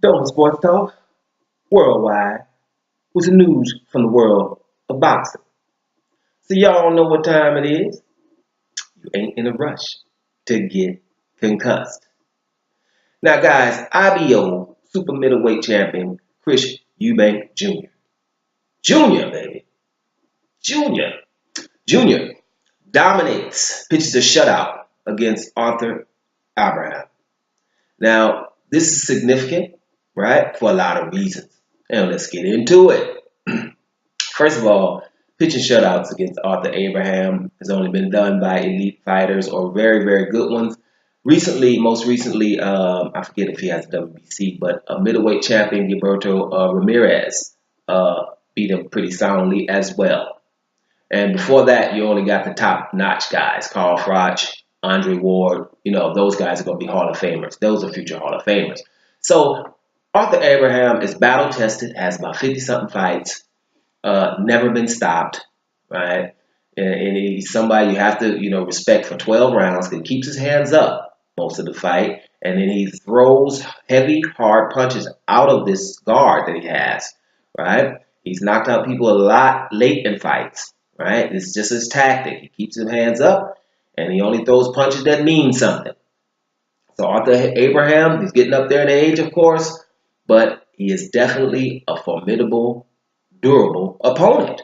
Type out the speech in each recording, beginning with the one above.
Dome Sports Talk, worldwide, with the news from the world of boxing. So y'all know what time it is. You ain't in a rush to get concussed. Now, guys, IBO super middleweight champion Chris Eubank Jr. Jr. baby, Jr. Jr. dominates, pitches a shutout against Arthur Abraham. Now, this is significant, right, for a lot of reasons. And let's get into it. First of all, pitching shutouts against Arthur Abraham has only been done by elite fighters or very, very good ones. Recently, most recently, I forget if he has a WBC, but a middleweight champion, Gilberto Ramirez, beat him pretty soundly as well. And before that, you only got the top-notch guys, Carl Froch, Andre Ward. You know, those guys are going to be Hall of Famers. Those are future Hall of Famers. So Arthur Abraham is battle-tested, has about 50-something fights. Never been stopped, right? And he's somebody you have to, respect for 12 rounds. He keeps his hands up most of the fight, and then he throws heavy, hard punches out of this guard that he has, right? He's knocked out people a lot late in fights, right? It's just his tactic. He keeps his hands up, and he only throws punches that mean something. So Arthur Abraham, he's getting up there in age, of course, but he is definitely a formidable, durable opponent.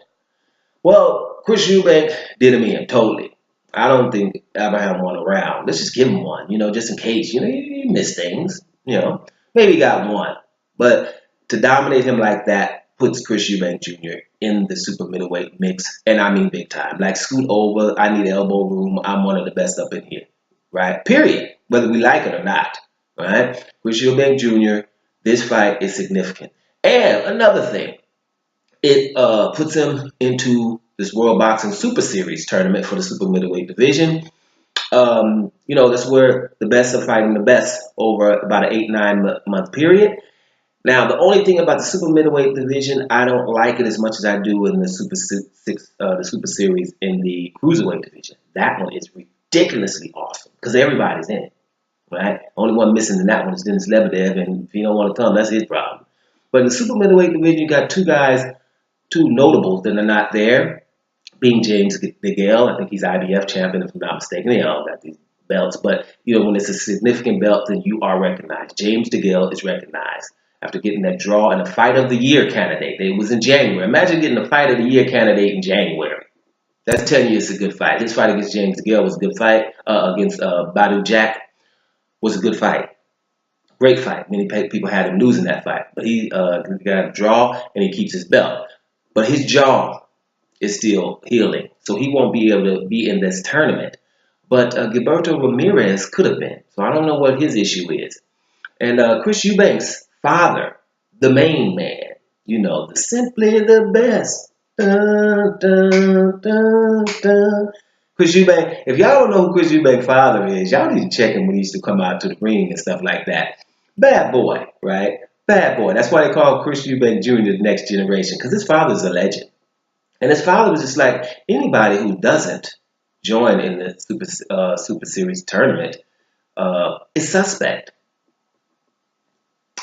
Well, Chris Eubank did him in totally. I don't think Abraham won a round. Let's just give him one, just in case. You miss things, Maybe he got one. But to dominate him like that puts Chris Eubank Jr. in the super middleweight mix, and I mean big time. Like, scoot over, I need elbow room, I'm one of the best up in here, right? Period. Whether we like it or not, right? Chris Eubank Jr., this fight is significant. And another thing, it puts him into this World Boxing Super Series tournament for the super middleweight division. That's where the best are fighting the best over about an 8-9 month period. Now, the only thing about the super middleweight division, I don't like it as much as I do in the the Super Series in the cruiserweight division. That one is ridiculously awesome because everybody's in it, right? Only one missing in that one is Dennis Lebedev, and if he don't want to come, that's his problem. But in the super middleweight division, you got two notables that are not there, being James DeGale. I think he's IBF champion, if I'm not mistaken. They all got these belts. But, when it's a significant belt, then you are recognized. James DeGale is recognized after getting that draw and a Fight of the Year candidate. It was in January. Imagine getting a Fight of the Year candidate in January. That's telling you it's a good fight. His fight against James DeGale was a good fight. Against Badu Jack was a good fight. Great fight. Many people had him losing that fight. But he got a draw, and he keeps his belt. But his jaw is still healing, so he won't be able to be in this tournament. But Gilberto Ramirez could have been, so I don't know what his issue is. And Chris Eubank's father, the main man, the simply the best. Dun, dun, dun, dun. Chris Eubank, if y'all don't know who Chris Eubank's father is, y'all need to check him when he used to come out to the ring and stuff like that. Bad boy, right? Bad boy. That's why they call Chris Eubank Jr. the next generation, because his father's a legend. And his father was just like, anybody who doesn't join in the Super Series tournament is suspect.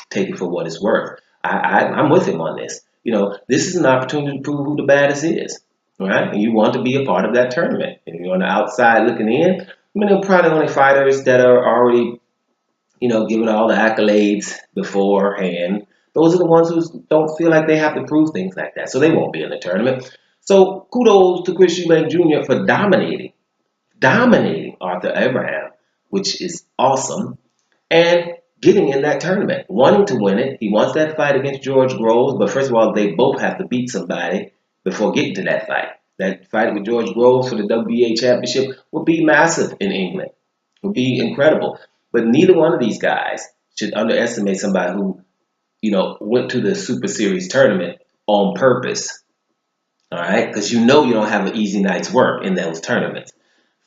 Take it for what it's worth. I'm with him on this. This is an opportunity to prove who the baddest is, right? And you want to be a part of that tournament. And you're on the outside looking in. They're probably only fighters that are already, given all the accolades beforehand. Those are the ones who don't feel like they have to prove things like that. So they won't be in the tournament. So kudos to Chris Eubank Jr. for dominating Arthur Abraham, which is awesome, and getting in that tournament, wanting to win it. He wants that fight against George Groves, but first of all, they both have to beat somebody before getting to that fight. That fight with George Groves for the WBA championship would be massive in England. It would be incredible. But neither one of these guys should underestimate somebody who, went to the Super Series tournament on purpose. All right, because you don't have an easy night's work in those tournaments.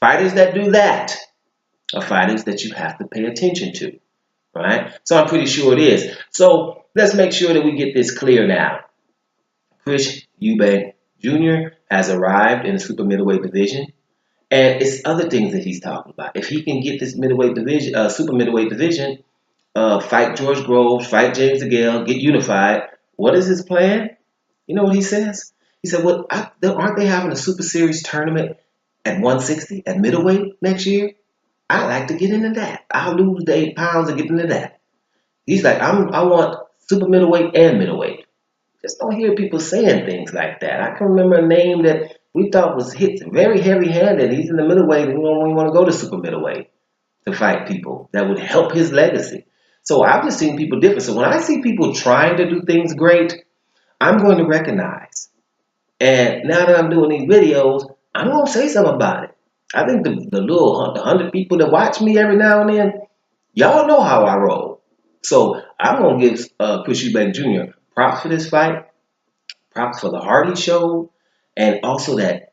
Fighters that do that are fighters that you have to pay attention to. All right, so I'm pretty sure it is. So let's make sure that we get this clear now. Chris Eubank Jr. has arrived in the super middleweight division, and it's other things that he's talking about. If he can get this middleweight division, super middleweight division, fight George Groves, fight James DeGale, get unified. What is his plan? You know what he says? He said, "Well, aren't they having a Super Series tournament at 160 at middleweight next year? I'd like to get into that. I'll lose the 8 pounds and get into that." He's like, I want super middleweight and middleweight. Just don't hear people saying things like that. I can remember a name that we thought was hit very heavy-handed. He's in the middleweight, and we don't want to go to super middleweight to fight people that would help his legacy. So I've just seen people different. So when I see people trying to do things great, I'm going to recognize. And now that I'm doing these videos, I'm going to say something about it. I think the 100 people that watch me every now and then, y'all know how I roll. So I'm going to give Chris Eubank Jr. props for this fight, props for the heart he showed, and also that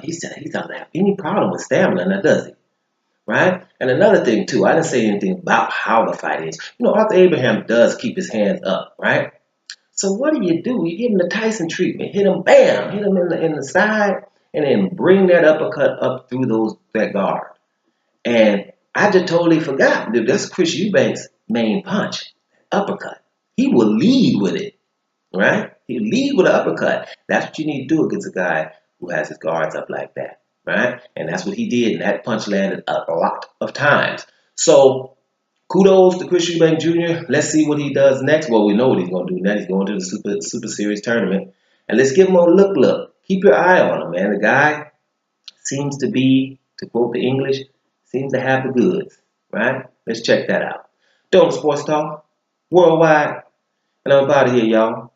he said he doesn't have any problem with stamina, now does he? Right? And another thing too, I didn't say anything about how the fight is. Arthur Abraham does keep his hands up, right? So what do? You give him the Tyson treatment. Hit him, bam, hit him in the side, and then bring that uppercut up through that guard. And I just totally forgot that that's Chris Eubank's main punch, uppercut. He will lead with it, right? He lead with an uppercut. That's what you need to do against a guy who has his guards up like that, right? And that's what he did, and that punch landed a lot of times. So kudos to Chris Eubank Jr. Let's see what he does next. Well, we know what he's going to do next. He's going to the Super Series tournament. And let's give him a look. Keep your eye on him, man. The guy seems to be, to quote the English, seems to have the goods, right? Let's check that out. Don't Sports Talk, worldwide. And I'm out of here, y'all.